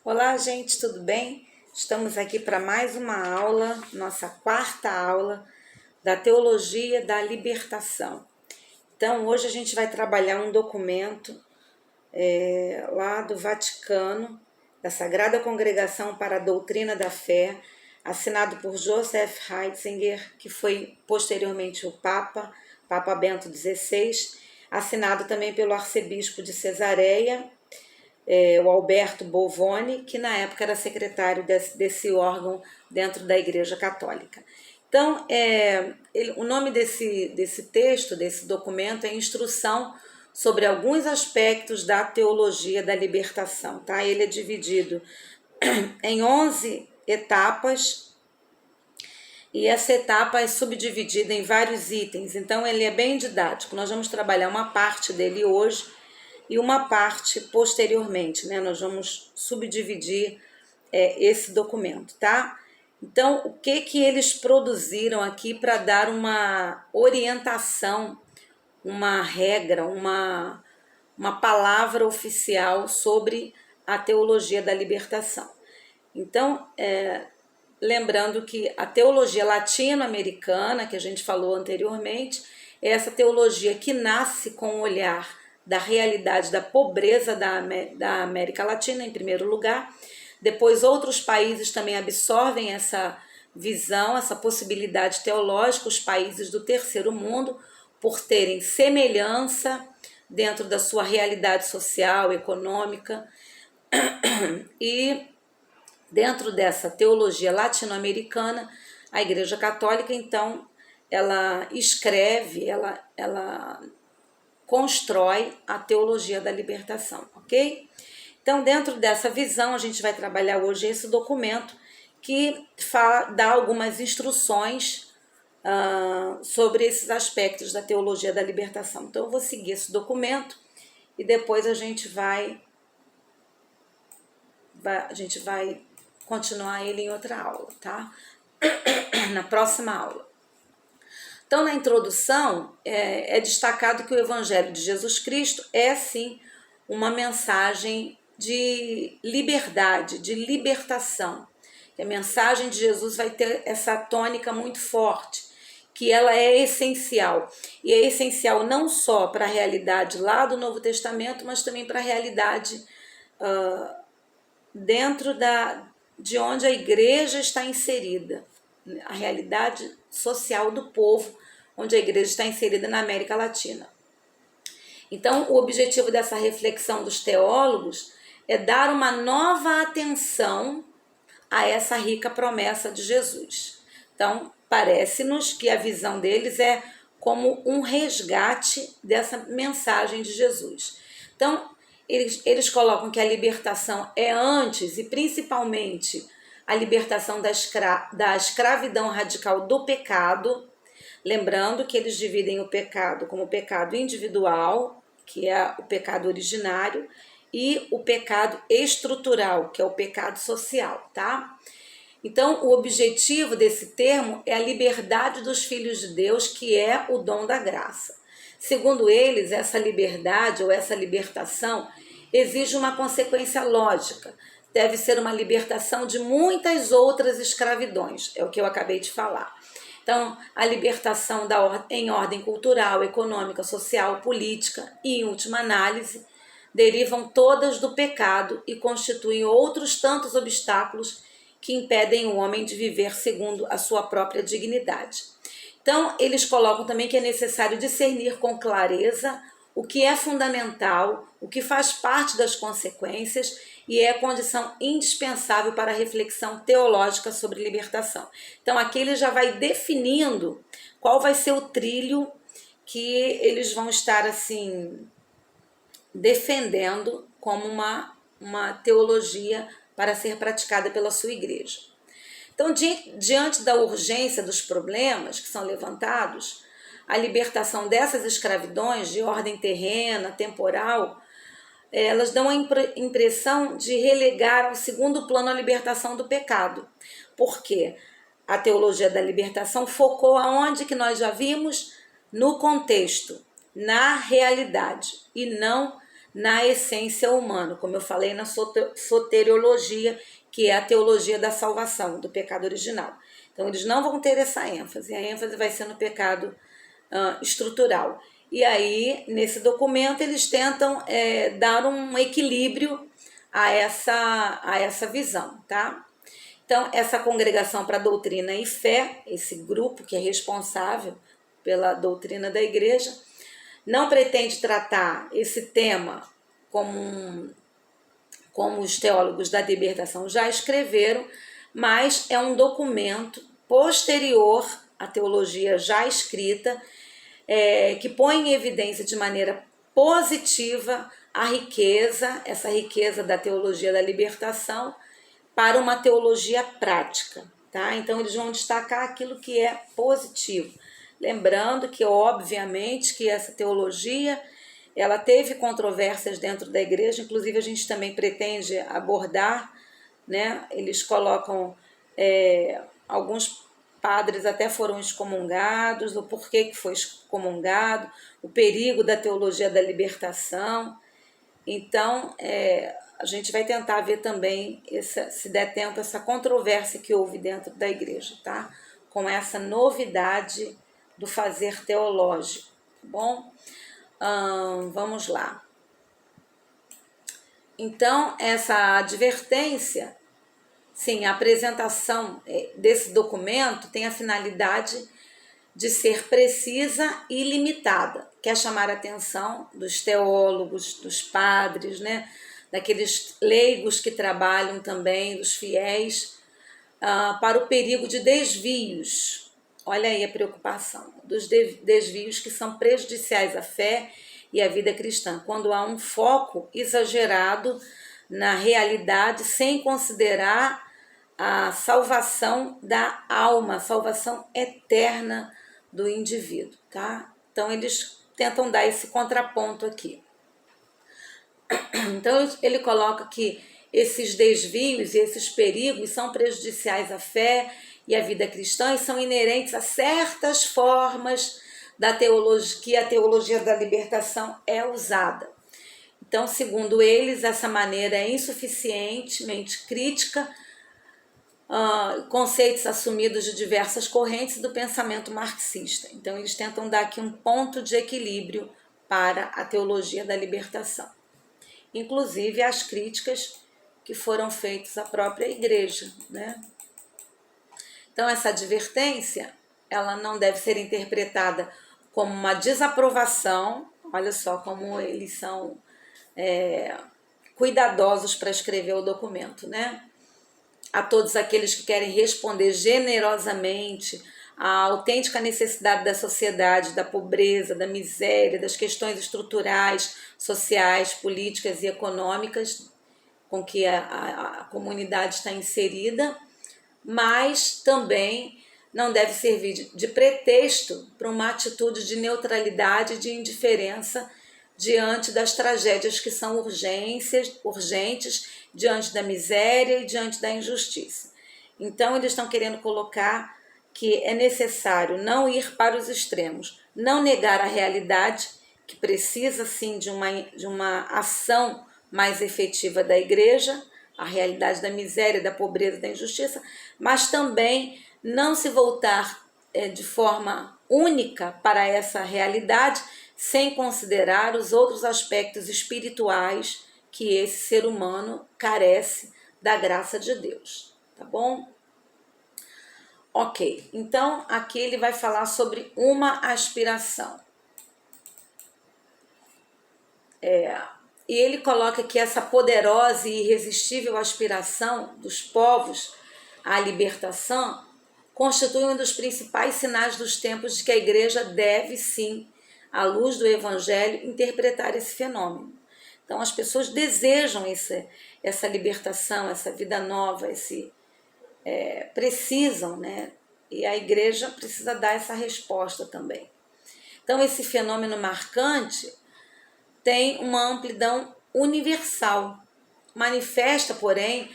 Olá, gente, tudo bem? Estamos aqui para mais uma aula, nossa quarta aula da Teologia da Libertação. Então, hoje a gente vai trabalhar um documento lá do Vaticano, da Sagrada Congregação para a Doutrina da Fé, assinado por Joseph Ratzinger, que foi posteriormente o Papa Bento XVI, assinado também pelo arcebispo de Cesareia, o Alberto Bovoni, que na época era secretário desse órgão dentro da Igreja Católica. Então, o nome desse texto, desse documento, é Instrução sobre alguns aspectos da teologia da libertação. Tá? Ele é dividido em 11 etapas, e essa etapa é subdividida em vários itens, então ele é bem didático. Nós vamos trabalhar uma parte dele hoje e uma parte posteriormente, né? Nós vamos subdividir esse documento, tá? Então, o que eles produziram aqui para dar uma orientação, uma regra, uma palavra oficial sobre a teologia da libertação. Então, lembrando que a teologia latino-americana, que a gente falou anteriormente, é essa teologia que nasce com o olhar da realidade da pobreza da América Latina, em primeiro lugar. Depois, outros países também absorvem essa visão, essa possibilidade teológica, os países do terceiro mundo, por terem semelhança dentro da sua realidade social, econômica. E dentro dessa teologia latino-americana, a Igreja Católica, então, ela escreve, ela constrói a teologia da libertação, ok? Então, dentro dessa visão, a gente vai trabalhar hoje esse documento que dá algumas instruções sobre esses aspectos da teologia da libertação. Então, eu vou seguir esse documento e depois a gente vai continuar ele em outra aula, tá? Na próxima aula. Então, na introdução, é destacado que o Evangelho de Jesus Cristo é, sim, uma mensagem de liberdade, de libertação. A mensagem de Jesus vai ter essa tônica muito forte, que ela é essencial. E é essencial não só para a realidade lá do Novo Testamento, mas também para a realidade dentro de onde a igreja está inserida, a realidade social do povo, onde a igreja está inserida na América Latina. Então, o objetivo dessa reflexão dos teólogos é dar uma nova atenção a essa rica promessa de Jesus. Então, parece-nos que a visão deles é como um resgate dessa mensagem de Jesus. Então, eles colocam que a libertação é antes e principalmente a libertação da escravidão radical do pecado, lembrando que eles dividem o pecado como o pecado individual, que é o pecado originário, e o pecado estrutural, que é o pecado social, tá? Então, o objetivo desse termo é a liberdade dos filhos de Deus, que é o dom da graça. Segundo eles, essa liberdade ou essa libertação exige uma consequência lógica. Deve ser uma libertação de muitas outras escravidões, é o que eu acabei de falar. Então, a libertação em ordem cultural, econômica, social, política e, em última análise, derivam todas do pecado e constituem outros tantos obstáculos que impedem o homem de viver segundo a sua própria dignidade. Então, eles colocam também que é necessário discernir com clareza o que é fundamental, o que faz parte das consequências e é condição indispensável para a reflexão teológica sobre libertação. Então, aqui ele já vai definindo qual vai ser o trilho que eles vão estar assim defendendo como uma teologia para ser praticada pela sua igreja. Então, diante da urgência dos problemas que são levantados, a libertação dessas escravidões de ordem terrena, temporal, elas dão a impressão de relegar ao segundo plano a libertação do pecado. Por quê? A teologia da libertação focou aonde que nós já vimos? No contexto, na realidade, e não na essência humana, como eu falei na soteriologia, que é a teologia da salvação, do pecado original. Então, eles não vão ter essa ênfase, a ênfase vai ser no pecado estrutural. E aí, nesse documento, eles tentam dar um equilíbrio a essa visão, tá? Então, essa congregação para doutrina e fé, esse grupo que é responsável pela doutrina da igreja, não pretende tratar esse tema como os teólogos da libertação já escreveram, mas é um documento posterior à teologia já escrita, que põe em evidência de maneira positiva essa riqueza da teologia da libertação para uma teologia prática, tá? Então eles vão destacar aquilo que é positivo. Lembrando que, obviamente, que essa teologia, ela teve controvérsias dentro da igreja, inclusive a gente também pretende abordar, né? Eles colocam, alguns padres até foram excomungados, o porquê que foi excomungado, o perigo da teologia da libertação. Então, a gente vai tentar ver também, se der tempo, essa controvérsia que houve dentro da igreja, tá? Com essa novidade do fazer teológico, tá bom? Vamos lá. Então, essa advertência, sim, a apresentação desse documento tem a finalidade de ser precisa e limitada. Quer chamar a atenção dos teólogos, dos padres, né? Daqueles leigos que trabalham também, dos fiéis, para o perigo de desvios. Olha aí a preocupação, dos desvios que são prejudiciais à fé e à vida cristã, quando há um foco exagerado na realidade, sem considerar a salvação da alma, a salvação eterna do indivíduo, tá? Então, eles tentam dar esse contraponto aqui. Então, ele coloca que esses desvios e esses perigos são prejudiciais à fé e à vida cristã e são inerentes a certas formas da teologia, que a teologia da libertação é usada. Então, segundo eles, essa maneira é insuficientemente crítica, conceitos assumidos de diversas correntes do pensamento marxista. Então, eles tentam dar aqui um ponto de equilíbrio para a teologia da libertação. Inclusive as críticas que foram feitas à própria igreja, né? Então, essa advertência, ela não deve ser interpretada como uma desaprovação. Olha só como eles são cuidadosos para escrever o documento, né? A todos aqueles que querem responder generosamente à autêntica necessidade da sociedade, da pobreza, da miséria, das questões estruturais, sociais, políticas e econômicas com que a comunidade está inserida, mas também não deve servir de pretexto para uma atitude de neutralidade e de indiferença diante das tragédias que são urgentes, diante da miséria e diante da injustiça. Então, eles estão querendo colocar que é necessário não ir para os extremos, não negar a realidade, que precisa sim de uma ação mais efetiva da igreja, a realidade da miséria, da pobreza, da injustiça, mas também não se voltar de forma única para essa realidade, sem considerar os outros aspectos espirituais que esse ser humano carece da graça de Deus, tá bom? Ok, então aqui ele vai falar sobre uma aspiração. E ele coloca que essa poderosa e irresistível aspiração dos povos à libertação constitui um dos principais sinais dos tempos de que a igreja deve, sim, à luz do evangelho, interpretar esse fenômeno. Então, as pessoas desejam essa libertação, essa vida nova, precisam, né? E a igreja precisa dar essa resposta também. Então, esse fenômeno marcante tem uma amplidão universal, manifesta, porém,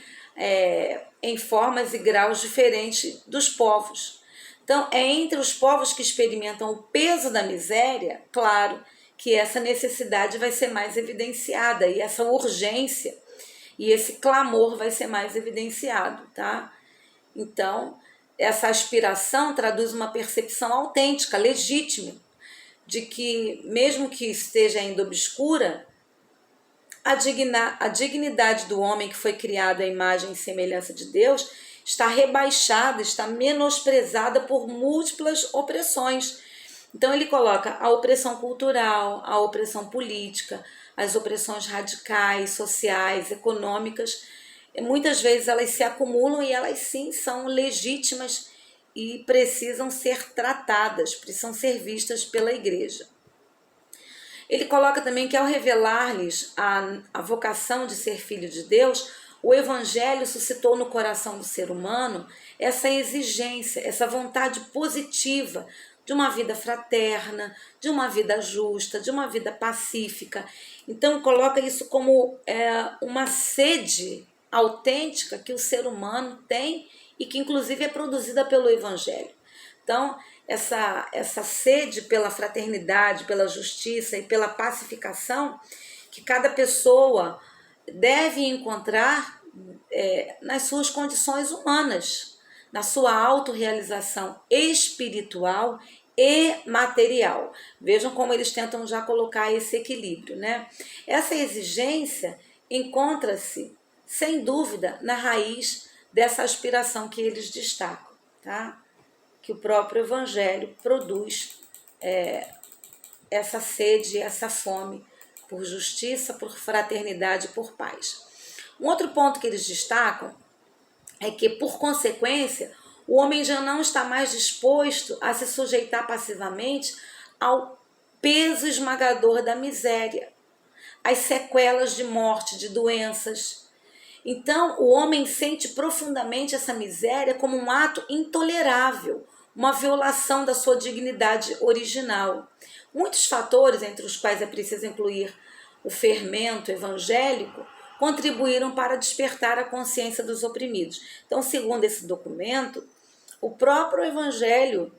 em formas e graus diferentes dos povos. Então, entre os povos que experimentam o peso da miséria, claro que essa necessidade vai ser mais evidenciada e essa urgência e esse clamor vai ser mais evidenciado, tá? Então, essa aspiração traduz uma percepção autêntica, legítima, de que, mesmo que esteja ainda obscura, a dignidade do homem que foi criado à imagem e semelhança de Deus está rebaixada, está menosprezada por múltiplas opressões. Então ele coloca a opressão cultural, a opressão política, as opressões radicais, sociais, econômicas. Muitas vezes elas se acumulam e elas sim são legítimas e precisam ser tratadas, precisam ser vistas pela igreja. Ele coloca também que ao revelar-lhes a vocação de ser filho de Deus, o Evangelho suscitou no coração do ser humano essa exigência, essa vontade positiva de uma vida fraterna, de uma vida justa, de uma vida pacífica. Então coloca isso como uma sede autêntica que o ser humano tem e que inclusive é produzida pelo Evangelho. Então, essa sede pela fraternidade, pela justiça e pela pacificação que cada pessoa deve encontrar nas suas condições humanas, na sua autorrealização espiritual e material. Vejam como eles tentam já colocar esse equilíbrio, né? Essa exigência encontra-se, sem dúvida, na raiz dessa aspiração que eles destacam, tá? Que o próprio Evangelho produz essa sede, essa fome por justiça, por fraternidade e por paz. Um outro ponto que eles destacam é que, por consequência, o homem já não está mais disposto a se sujeitar passivamente ao peso esmagador da miséria, às sequelas de morte, de doenças. Então, o homem sente profundamente essa miséria como um ato intolerável, uma violação da sua dignidade original. Muitos fatores, entre os quais é preciso incluir o fermento evangélico, contribuíram para despertar a consciência dos oprimidos. Então, segundo esse documento, o próprio Evangelho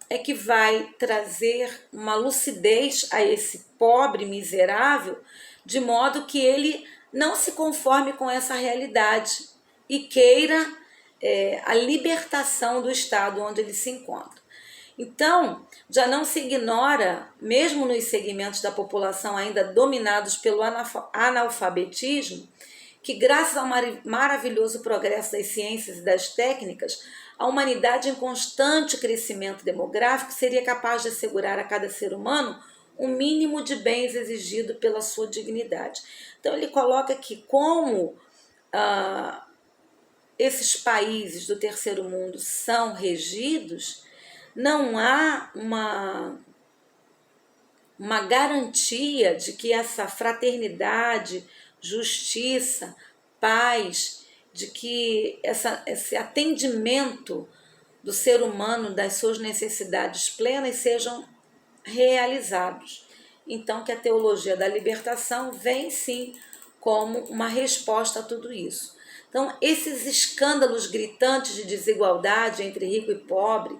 é que vai trazer uma lucidez a esse pobre miserável, de modo que ele não se conforme com essa realidade e queira a libertação do estado onde ele se encontra. Então, já não se ignora, mesmo nos segmentos da população ainda dominados pelo analfabetismo, que graças ao maravilhoso progresso das ciências e das técnicas, a humanidade em constante crescimento demográfico seria capaz de assegurar a cada ser humano um mínimo de bens exigido pela sua dignidade. Então ele coloca que como esses países do terceiro mundo são regidos, não há uma garantia de que essa fraternidade, justiça, paz, de que esse atendimento do ser humano, das suas necessidades plenas, sejam realizados. Então, que a teologia da libertação vem, sim, como uma resposta a tudo isso. Então, esses escândalos gritantes de desigualdade entre rico e pobre,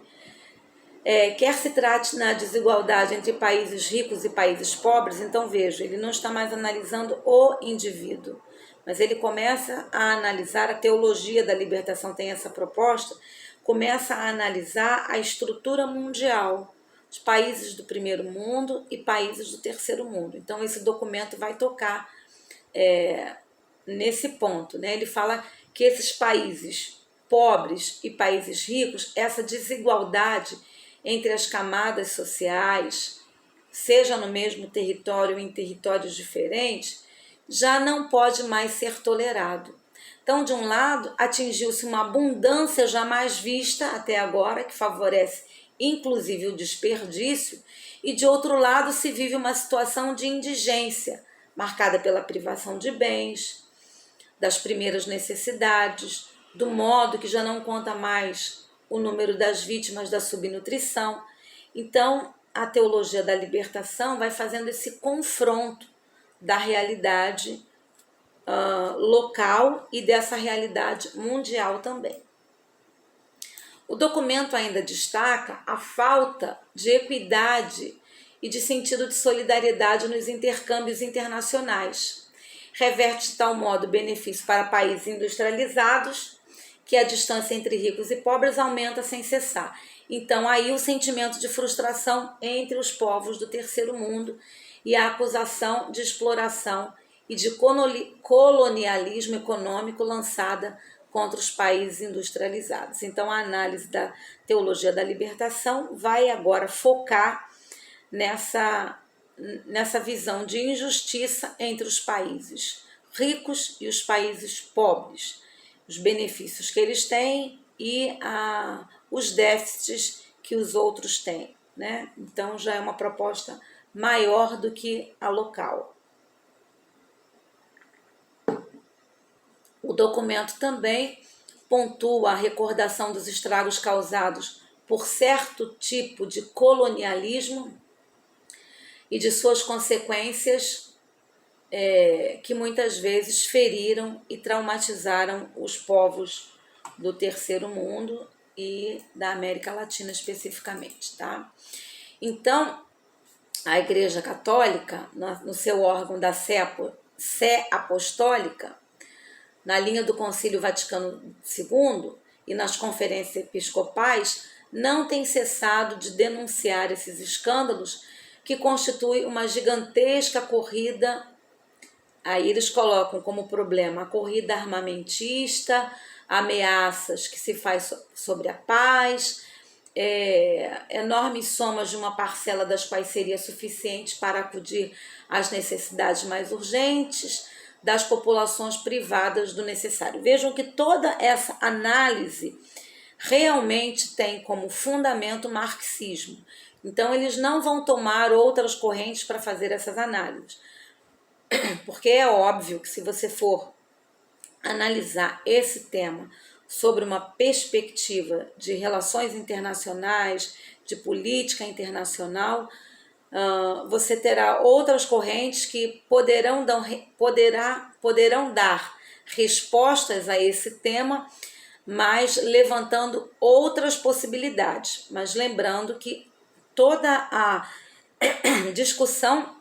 quer se trate na desigualdade entre países ricos e países pobres, então veja, ele não está mais analisando o indivíduo, mas ele começa a analisar, a teologia da libertação tem essa proposta, começa a analisar a estrutura mundial, os países do primeiro mundo e países do terceiro mundo. Então esse documento vai tocar nesse ponto, né? Ele fala que esses países pobres e países ricos, essa desigualdade entre as camadas sociais, seja no mesmo território ou em territórios diferentes, já não pode mais ser tolerado. Então, de um lado, atingiu-se uma abundância jamais vista até agora, que favorece inclusive o desperdício, e de outro lado se vive uma situação de indigência, marcada pela privação de bens, das primeiras necessidades, do modo que já não conta mais o número das vítimas da subnutrição. Então, a teologia da libertação vai fazendo esse confronto da realidade local e dessa realidade mundial também. O documento ainda destaca a falta de equidade e de sentido de solidariedade nos intercâmbios internacionais. Reverte de tal modo benefício para países industrializados que a distância entre ricos e pobres aumenta sem cessar. Então, aí o sentimento de frustração entre os povos do terceiro mundo e a acusação de exploração e de colonialismo econômico lançada contra os países industrializados. Então, a análise da teologia da libertação vai agora focar nessa visão de injustiça entre os países ricos e os países pobres, os benefícios que eles têm e os déficits que os outros têm, né? Então, já é uma proposta maior do que a local. O documento também pontua a recordação dos estragos causados por certo tipo de colonialismo e de suas consequências que muitas vezes feriram e traumatizaram os povos do terceiro mundo e da América Latina especificamente, tá? Então, a Igreja Católica, no seu órgão da Sé Apostólica, na linha do Concílio Vaticano II e nas conferências episcopais, não tem cessado de denunciar esses escândalos que constituem uma gigantesca corrida. Aí eles colocam como problema a corrida armamentista, ameaças que se faz sobre a paz, enormes somas de uma parcela das quais seria suficiente para acudir às necessidades mais urgentes das populações privadas do necessário. Vejam que toda essa análise realmente tem como fundamento o marxismo. Então, eles não vão tomar outras correntes para fazer essas análises. Porque é óbvio que se você for analisar esse tema sobre uma perspectiva de relações internacionais, de política internacional, você terá outras correntes que poderão dar respostas a esse tema, mas levantando outras possibilidades. Mas lembrando que toda a discussão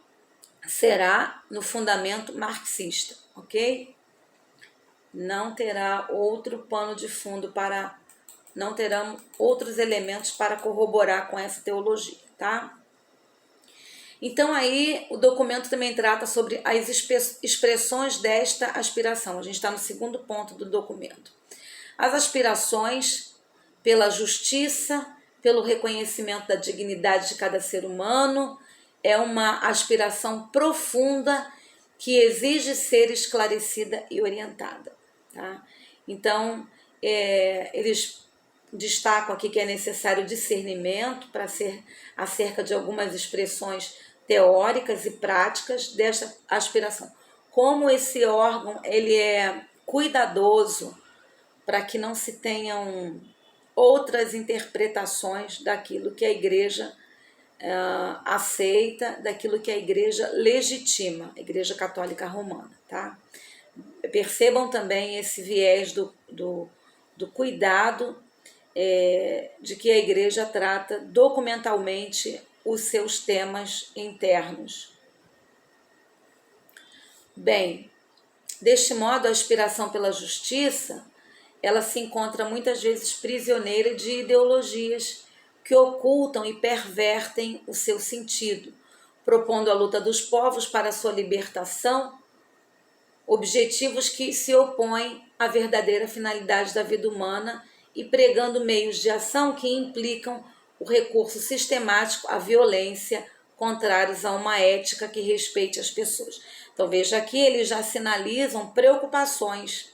será no fundamento marxista, ok? Não terá outro pano de fundo não terão outros elementos para corroborar com essa teologia, tá? Então aí o documento também trata sobre as expressões desta aspiração. A gente está no segundo ponto do documento. As aspirações pela justiça, pelo reconhecimento da dignidade de cada ser humano, é uma aspiração profunda que exige ser esclarecida e orientada, tá? Então, eles destacam aqui que é necessário discernimento para ser acerca de algumas expressões teóricas e práticas desta aspiração. Como esse órgão ele é cuidadoso para que não se tenham outras interpretações daquilo que a Igreja aceita, daquilo que a Igreja legitima, a Igreja Católica Romana, tá? Percebam também esse viés do cuidado de que a Igreja trata documentalmente os seus temas internos. Bem, deste modo, a aspiração pela justiça, ela se encontra muitas vezes prisioneira de ideologias que ocultam e pervertem o seu sentido, propondo a luta dos povos para a sua libertação, objetivos que se opõem à verdadeira finalidade da vida humana e pregando meios de ação que implicam o recurso sistemático à violência, contrários a uma ética que respeite as pessoas. Então veja aqui, eles já sinalizam preocupações,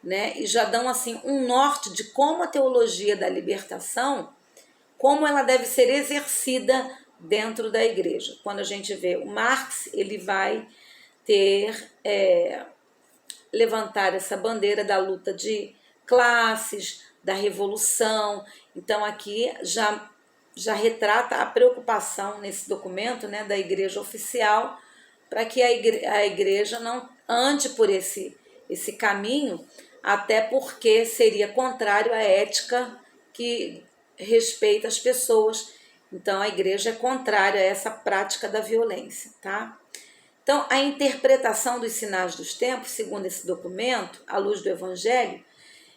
né? E já dão assim um norte de como a teologia da libertação, como ela deve ser exercida dentro da igreja. Quando a gente vê o Marx, ele vai levantar essa bandeira da luta de classes, da revolução. Então aqui já retrata a preocupação nesse documento, né, da igreja oficial, para que a igreja não ande por esse caminho, até porque seria contrário à ética que respeita as pessoas Então, a igreja é contrária a essa prática da violência, tá? Então, a interpretação dos sinais dos tempos, segundo esse documento, à luz do Evangelho,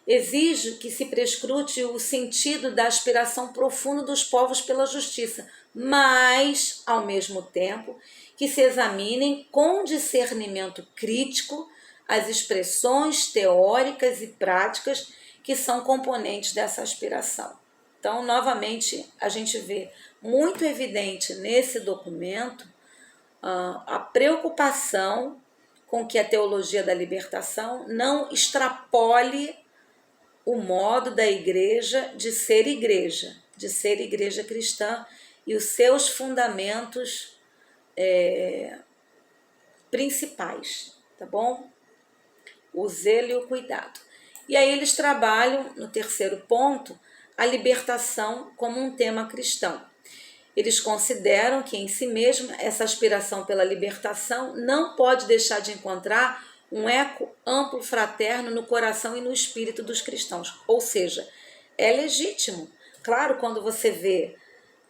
exige que se prescrute o sentido da aspiração profunda dos povos pela justiça, mas, ao mesmo tempo, que se examinem com discernimento crítico as expressões teóricas e práticas que são componentes dessa aspiração. Então, novamente, a gente vê muito evidente nesse documento a preocupação com que a teologia da libertação não extrapole o modo da igreja, de ser igreja cristã e os seus fundamentos principais, tá bom? O zelo e o cuidado. E aí eles trabalham, no terceiro ponto, a libertação como um tema cristão. Eles consideram que em si mesma essa aspiração pela libertação não pode deixar de encontrar um eco amplo fraterno no coração e no espírito dos cristãos. Ou seja, é legítimo. Claro, quando você vê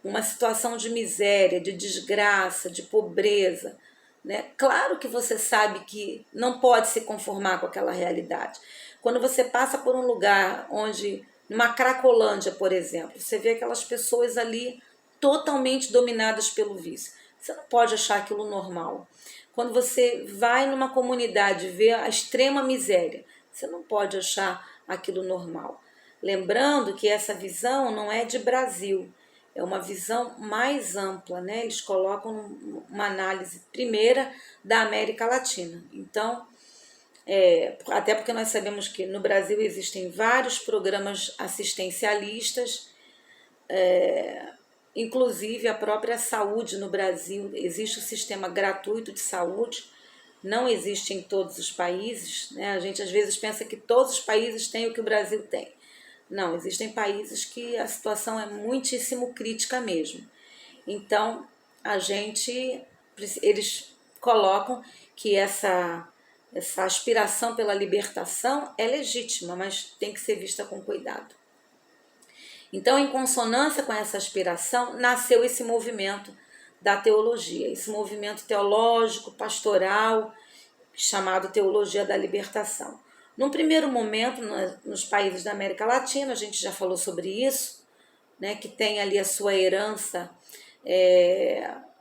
uma situação de miséria, de desgraça, de pobreza, né? Claro que você sabe que não pode se conformar com aquela realidade. Quando você passa por um lugar onde, numa Cracolândia, por exemplo, você vê aquelas pessoas ali totalmente dominadas pelo vício. Você não pode achar aquilo normal. Quando você vai numa comunidade e vê a extrema miséria, você não pode achar aquilo normal. Lembrando que essa visão não é de Brasil, é uma visão mais ampla, né? Eles colocam uma análise primeira da América Latina. Então, até porque nós sabemos que no Brasil existem vários programas assistencialistas, inclusive a própria saúde no Brasil, existe o sistema gratuito de saúde, não existe em todos os países, né? A gente às vezes pensa que todos os países têm o que o Brasil tem. Não, existem países que a situação é muitíssimo crítica mesmo. Então, eles colocam que essa aspiração pela libertação é legítima, mas tem que ser vista com cuidado. Então, em consonância com essa aspiração, nasceu esse movimento da teologia, esse movimento teológico, pastoral, chamado Teologia da Libertação. Num primeiro momento, nos países da América Latina, a gente já falou sobre isso, né, que tem ali a sua herança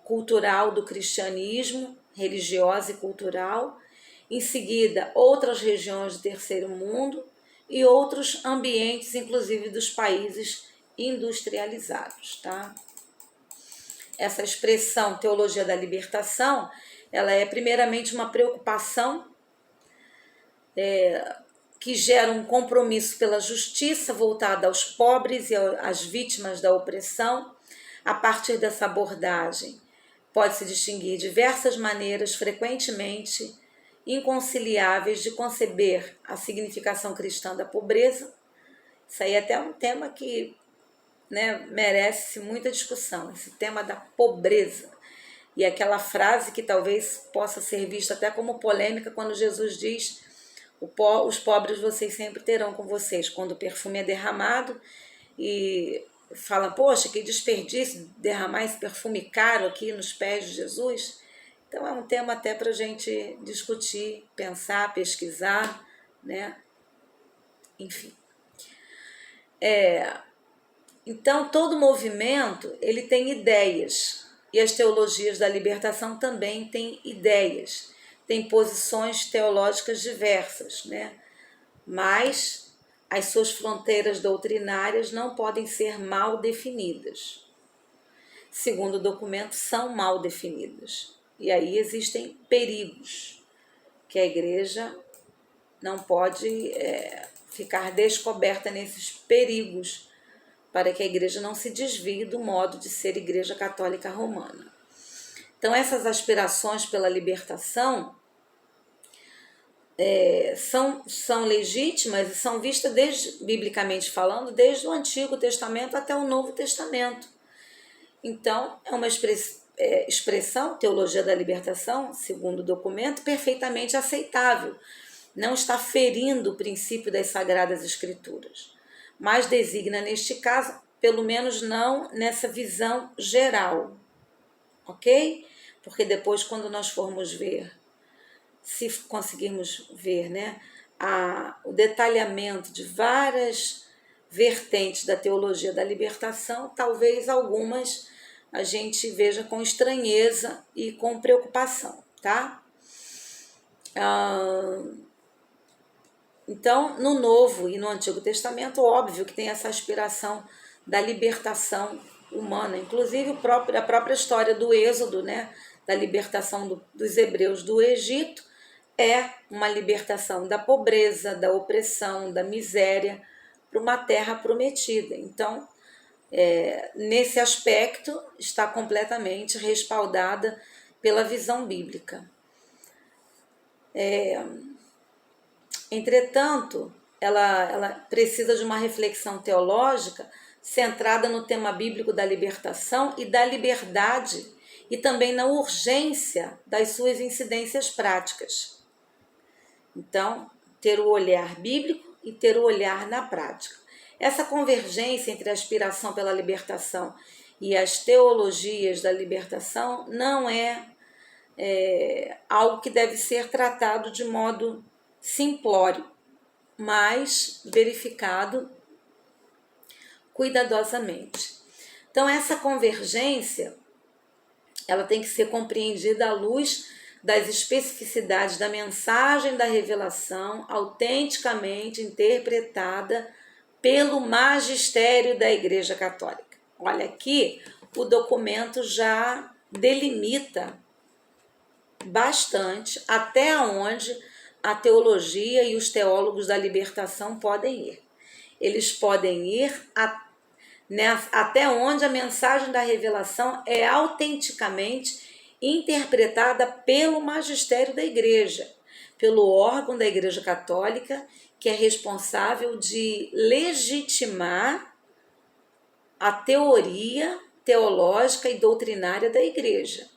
cultural do cristianismo, religiosa e cultural. Em seguida, outras regiões do terceiro mundo e outros ambientes, inclusive dos países industrializados, tá? Essa expressão teologia da libertação, ela é primeiramente uma preocupação que gera um compromisso pela justiça voltada aos pobres e às vítimas da opressão. A partir dessa abordagem, pode-se distinguir diversas maneiras frequentemente inconciliáveis de conceber a significação cristã da pobreza. Isso aí é até um tema que, né, merece muita discussão, esse tema da pobreza. E aquela frase que talvez possa ser vista até como polêmica quando Jesus diz: os pobres vocês sempre terão com vocês, quando o perfume é derramado, e fala, poxa, que desperdício derramar esse perfume caro aqui nos pés de Jesus. Então é um tema até para a gente discutir, pensar, pesquisar, né? Enfim. Então todo movimento ele tem ideias, e as teologias da libertação também têm ideias, têm posições teológicas diversas, né? Mas as suas fronteiras doutrinárias não podem ser mal definidas. Segundo o documento, são mal definidas. E aí existem perigos que a igreja não pode ficar descoberta nesses perigos, para que a igreja não se desvie do modo de ser igreja católica romana. Então, essas aspirações pela libertação são legítimas e são vistas, biblicamente falando, desde o Antigo Testamento até o Novo Testamento. Então, é uma expressão, teologia da libertação, segundo o documento, perfeitamente aceitável. Não está ferindo o princípio das Sagradas Escrituras, mas designa, neste caso, pelo menos não nessa visão geral, ok? Porque depois, quando nós formos ver, se conseguirmos ver, né, o detalhamento de várias vertentes da teologia da libertação, talvez algumas a gente veja com estranheza e com preocupação, tá? Então, no Novo e no Antigo Testamento, óbvio que tem essa aspiração da libertação humana, inclusive a própria história do Êxodo, né, da libertação dos hebreus do Egito, é uma libertação da pobreza, da opressão, da miséria, para uma terra prometida. Então, nesse aspecto, está completamente respaldada pela visão bíblica. Entretanto, ela precisa de uma reflexão teológica centrada no tema bíblico da libertação e da liberdade, e também na urgência das suas incidências práticas. Então, ter o olhar bíblico e ter o olhar na prática. Essa convergência entre a aspiração pela libertação e as teologias da libertação não é algo que deve ser tratado de modo simplório, mas verificado cuidadosamente. Então, essa convergência ela tem que ser compreendida à luz das especificidades da mensagem da revelação, autenticamente interpretada pelo magistério da Igreja Católica. Olha aqui, o documento já delimita bastante até onde a teologia e os teólogos da libertação podem ir. Eles podem ir até onde a mensagem da revelação é autenticamente interpretada pelo magistério da Igreja, pelo órgão da Igreja Católica, que é responsável de legitimar a teoria teológica e doutrinária da Igreja.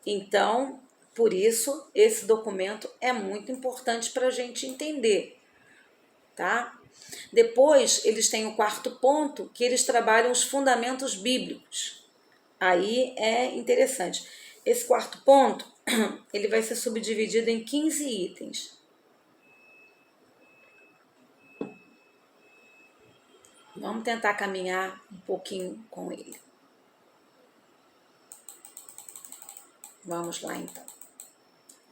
Então, por isso, esse documento é muito importante para a gente entender, tá? Depois, eles têm o quarto ponto, que eles trabalham os fundamentos bíblicos. Aí é interessante. Esse quarto ponto, ele vai ser subdividido em 15 itens. Vamos tentar caminhar um pouquinho com ele. Vamos lá, então.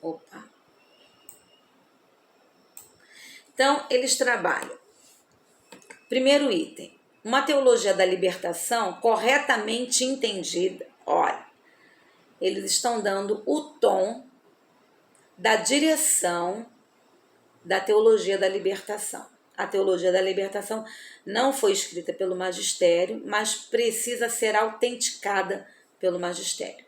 Opa. Então, eles trabalham. Primeiro item. Uma teologia da libertação corretamente entendida. Olha, eles estão dando o tom da direção da teologia da libertação. A teologia da libertação não foi escrita pelo magistério, mas precisa ser autenticada pelo magistério.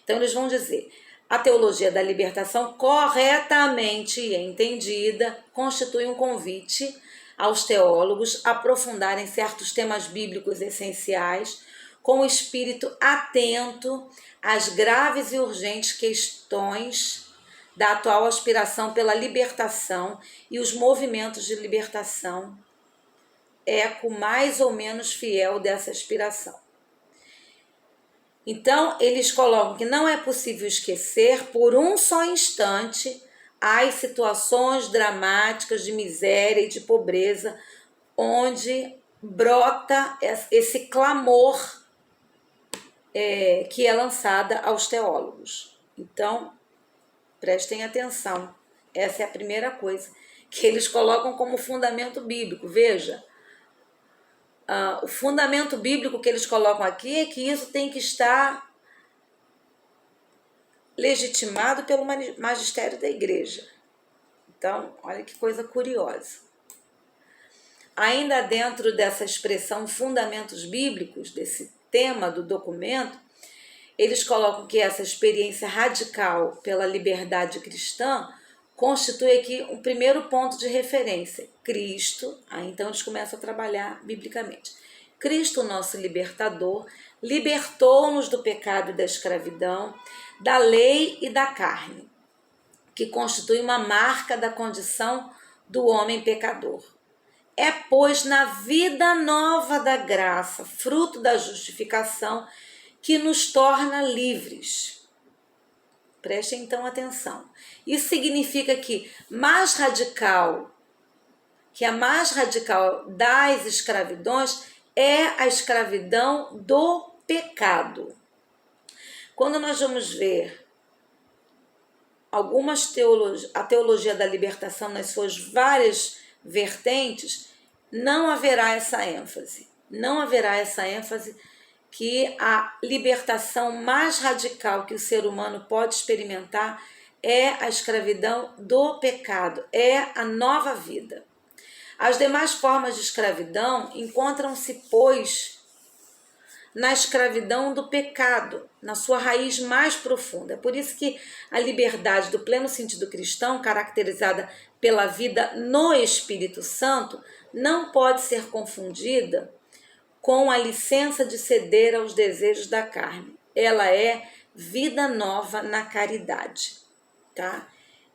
Então, eles vão dizer: a teologia da libertação corretamente entendida constitui um convite aos teólogos a aprofundarem certos temas bíblicos essenciais com o espírito atento às graves e urgentes questões da atual aspiração pela libertação e os movimentos de libertação, eco mais ou menos fiel dessa aspiração. Então, eles colocam que não é possível esquecer por um só instante as situações dramáticas de miséria e de pobreza onde brota esse clamor que é lançada aos teólogos. Então, prestem atenção. Essa é a primeira coisa que eles colocam como fundamento bíblico. Veja, o fundamento bíblico que eles colocam aqui é que isso tem que estar legitimado pelo magistério da Igreja. Então, olha que coisa curiosa. Ainda dentro dessa expressão fundamentos bíblicos, desse tema do documento, eles colocam que essa experiência radical pela liberdade cristã constitui aqui um primeiro ponto de referência. Cristo, então eles começam a trabalhar biblicamente. Cristo, nosso libertador, libertou-nos do pecado e da escravidão, da lei e da carne, que constitui uma marca da condição do homem pecador. É, pois, na vida nova da graça, fruto da justificação, que nos torna livres. Prestem então atenção. Isso significa que a mais radical das escravidões é a escravidão do pecado. Quando nós vamos ver a teologia da libertação nas suas várias vertentes, não haverá essa ênfase. Não haverá essa ênfase que a libertação mais radical que o ser humano pode experimentar é a escravidão do pecado, é a nova vida. As demais formas de escravidão encontram-se, pois, na escravidão do pecado, na sua raiz mais profunda. É por isso que a liberdade do pleno sentido cristão, caracterizada pela vida no Espírito Santo, não pode ser confundida com a licença de ceder aos desejos da carne. Ela é vida nova na caridade, tá?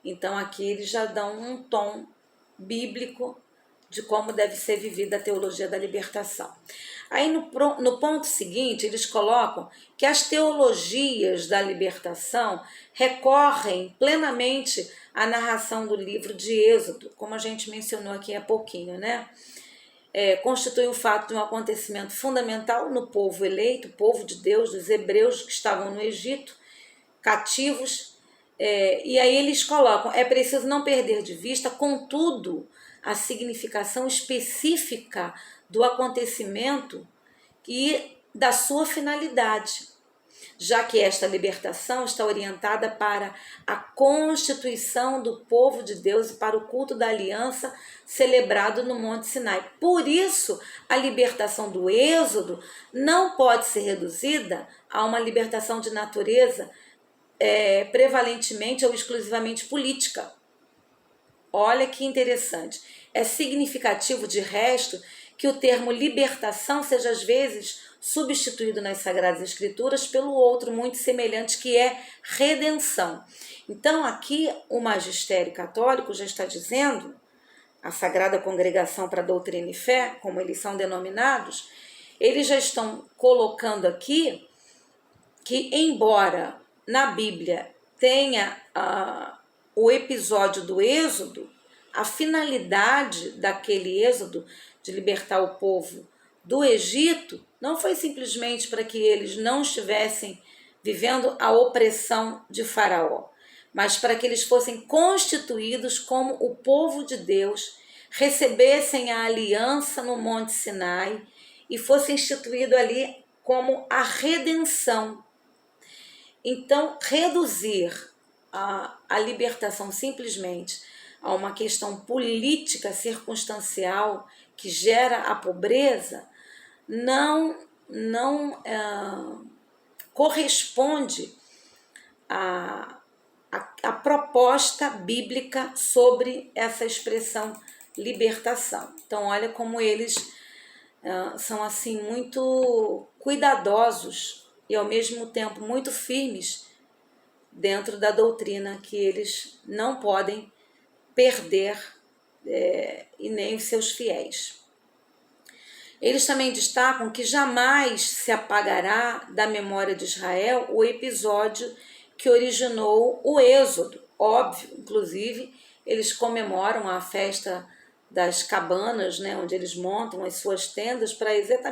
Então aqui eles já dão um tom bíblico de como deve ser vivida a teologia da libertação. Aí no ponto seguinte, eles colocam que as teologias da libertação recorrem plenamente à narração do livro de Êxodo, como a gente mencionou aqui há pouquinho, né? Constitui o fato de um acontecimento fundamental no povo eleito, o povo de Deus, dos hebreus que estavam no Egito, cativos, e aí eles colocam, é preciso não perder de vista, contudo, a significação específica do acontecimento e da sua finalidade, já que esta libertação está orientada para a constituição do povo de Deus e para o culto da aliança celebrado no Monte Sinai. Por isso, a libertação do Êxodo não pode ser reduzida a uma libertação de natureza prevalentemente ou exclusivamente política. Olha que interessante. É significativo, de resto, que o termo libertação seja às vezes substituído nas Sagradas Escrituras pelo outro muito semelhante, que é redenção. Então aqui o magistério católico já está dizendo, a Sagrada Congregação para a Doutrina e Fé, como eles são denominados, eles já estão colocando aqui que, embora na Bíblia tenha o episódio do Êxodo, a finalidade daquele êxodo de libertar o povo do Egito não foi simplesmente para que eles não estivessem vivendo a opressão de Faraó, mas para que eles fossem constituídos como o povo de Deus, recebessem a aliança no Monte Sinai e fosse instituído ali como a redenção. Então, reduzir a libertação simplesmente a uma questão política circunstancial que gera a pobreza não corresponde à proposta bíblica sobre essa expressão libertação. Então, olha como eles são assim muito cuidadosos e ao mesmo tempo muito firmes dentro da doutrina que eles não podem perder e nem os seus fiéis. Eles também destacam que jamais se apagará da memória de Israel o episódio que originou o Êxodo. Óbvio, inclusive, eles comemoram a festa das cabanas, né, onde eles montam as suas tendas para exatamente